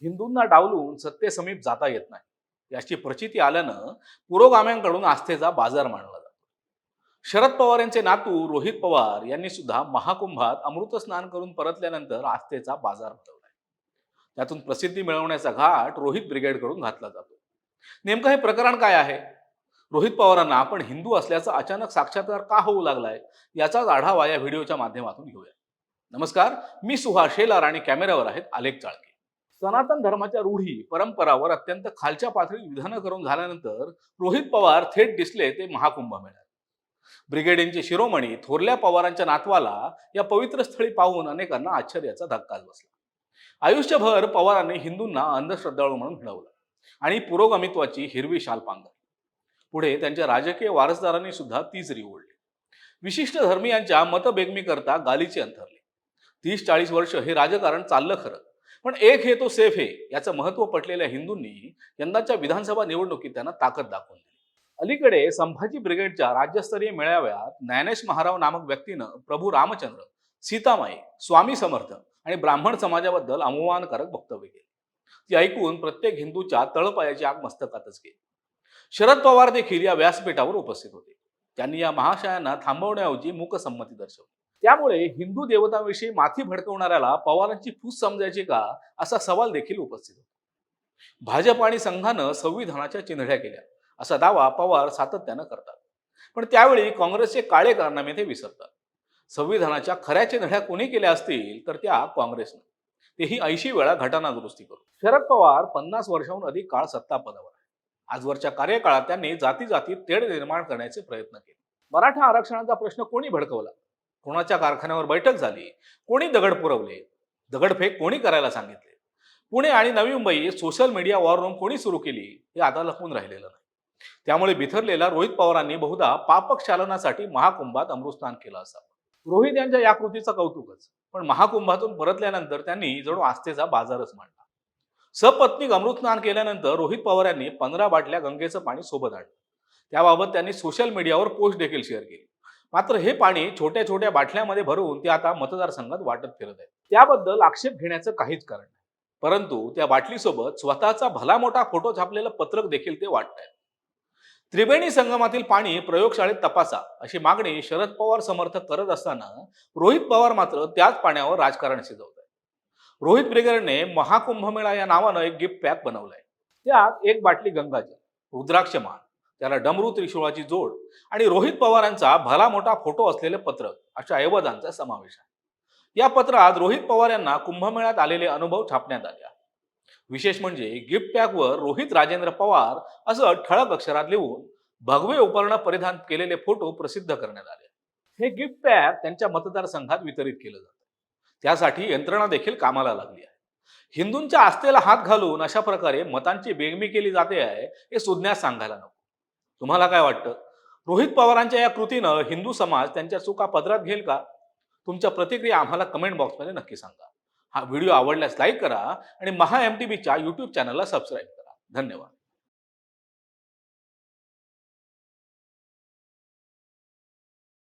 हिंदूंना डावलून सत्तेसमीप जाता येत नाही याची प्रचिती आल्यानं पुरोगाम्यांकडून आस्थेचा बाजार मांडला जातो. शरद पवार यांचे नातू रोहित पवार यांनी सुद्धा महाकुंभात अमृत स्नान करून परतल्यानंतर आस्थेचा बाजार भरवलाय. त्यातून प्रसिद्धी मिळवण्याचा घाट रोहित ब्रिगेडकडून घातला जातो. नेमकं हे प्रकरण काय आहे? रोहित पवारांना आपण हिंदू असल्याचा अचानक साक्षात्कार का होऊ लागलाय, याचाच आढावा या व्हिडिओच्या माध्यमातून घेऊया. नमस्कार, मी सुहास शेलार आणि कॅमेऱ्यावर आहेत आलेख चाळके. सनातन धर्माच्या रूढी परंपरावर अत्यंत खालच्या पातळीत विधानं करून झाल्यानंतर रोहित पवार थेट दिसले ते महाकुंभमेळ्यात. ब्रिगेडींचे शिरोमणी थोरल्या पवारांच्या नातवाला या पवित्र स्थळी पाहून अनेकांना आश्चर्याचा धक्काच बसला. आयुष्यभर पवारांनी हिंदूंना अंधश्रद्धाळू म्हणून हिणवलं आणि पुरोगामित्वाची हिरवी शाल पांघरली. पुढे त्यांच्या राजकीय वारसदारांनी सुद्धा तीच री ओढली. विशिष्ट धर्मीयांच्या मतबेगमीकरता गालीचे अंथरले. 30-40 वर्ष हे राजकारण चाललं खरं, पण एक हे तो सेफ हे याचं महत्त्व पटलेल्या हिंदूंनी यंदाच्या विधानसभा निवडणुकीत त्यांना ताकद दाखवून दिली. अलीकडे संभाजी ब्रिगेडच्या राज्यस्तरीय मेळाव्यात ज्ञानेश महाराव नामक व्यक्तीनं प्रभू रामचंद्र, सीतामाई, स्वामी समर्थ आणि ब्राह्मण समाजाबद्दल अवमानकारक वक्तव्य केले. ती ऐकून प्रत्येक हिंदूच्या तळपायाची आग मस्तकातच गेली. शरद पवार देखील या व्यासपीठावर उपस्थित होते. त्यांनी या महाशयांना थांबवण्याऐवजी मूकसंमती दर्शवली. त्यामुळे हिंदू देवतांविषयी माथी भडकवणाऱ्याला पवारांची फूस समजायची का, असा सवाल देखील उपस्थित होता. भाजप आणि संघानं संविधानाच्या चिंधड्या केल्या असा दावा पवार सातत्यानं करतात, पण त्यावेळी काँग्रेसचे काळे कारनामे ते विसरतात. संविधानाच्या खऱ्या चिंधड्या कोणी केल्या असतील तर त्या काँग्रेसनं, तेही 80 वेळा घटना दुरुस्ती करून. शरद पवार 50 वर्षांहून अधिक काळ सत्ता पदावर आहे. आजवरच्या कार्यकाळात त्यांनी जाती जातीत तेढ निर्माण करण्याचे प्रयत्न केले. मराठा आरक्षणाचा प्रश्न कोणी भडकवला, कोणाच्या कारखान्यावर बैठक झाली, कोणी दगड पुरवले, दगडफेक कोणी करायला सांगितले, पुणे आणि Navi Mumbai social media war room कोणी सुरू केली, हे आता लपवून राहिलेलं नाही. त्यामुळे बिथरलेल्या रोहित पवारांनी बहुधा पापक्षालनासाठी महाकुंभात अमृतस्नान केलं असावं. रोहित यांच्या या कृतीचं कौतुकच, पण महाकुंभातून परतल्यानंतर त्यांनी जणू आस्थेचा बाजारच मांडला. सपत्नीक अमृतस्नान केल्यानंतर रोहित पवार यांनी 15 बाटल्या गंगेचं पाणी सोबत आणलं. त्याबाबत त्यांनी सोशल मीडियावर पोस्ट देखील शेअर केली. मात्र हे पाणी छोट्या छोट्या बाटल्यामध्ये भरून ते आता मतदारसंघात वाटत फिरत आहे. त्याबद्दल आक्षेप घेण्याचं काहीच कारण नाही, परंतु त्या बाटलीसोबत स्वतःचा भला मोठा फोटो छापलेलं पत्रक देखील ते वाटत. त्रिवेणी संगमातील पाणी प्रयोगशाळेत तपासा अशी मागणी शरद पवार समर्थक करत असताना रोहित पवार मात्र त्याच पाण्यावर राजकारण शिजवत आहे. रोहित ब्रिगेडने महाकुंभमेळा या नावानं एक गिफ्ट पॅक बनवलाय. त्यात एक बाटली गंगाजल, रुद्राक्षमान, त्याला डमरू त्रिशूळाची जोड आणि रोहित पवारांचा भला मोठा फोटो असलेले पत्रक अशा ऐवजांचा समावेश आहे. या पत्रात रोहित पवार यांना कुंभमेळ्यात आलेले अनुभव छापण्यात आले. विशेष म्हणजे गिफ्ट पॅकवर रोहित राजेंद्र पवार असं ठळक अक्षरात लिहून भगवे उपकरण परिधान केलेले फोटो प्रसिद्ध करण्यात आले. हे गिफ्ट पॅक त्यांच्या मतदारसंघात वितरित केलं जातं. त्यासाठी यंत्रणा देखील कामाला लागली आहे. हिंदूंच्या आस्थेला हात घालून अशा प्रकारे मतांची बेगमी केली जाते आहे हे सुज्ञास सांगायला नको. तुम्हाला काय वाटतं? रोहित पवारांच्या या कृतीनं हिंदू समाज त्यांच्या चुका पदरात घेईल का? तुमच्या प्रतिक्रिया आम्हाला कमेंट बॉक्समध्ये नक्की सांगा. हा व्हिडिओ आवडल्यास लाईक करा आणि महा MTBच्या YouTube चॅनलला सबस्क्राईब करा. धन्यवाद.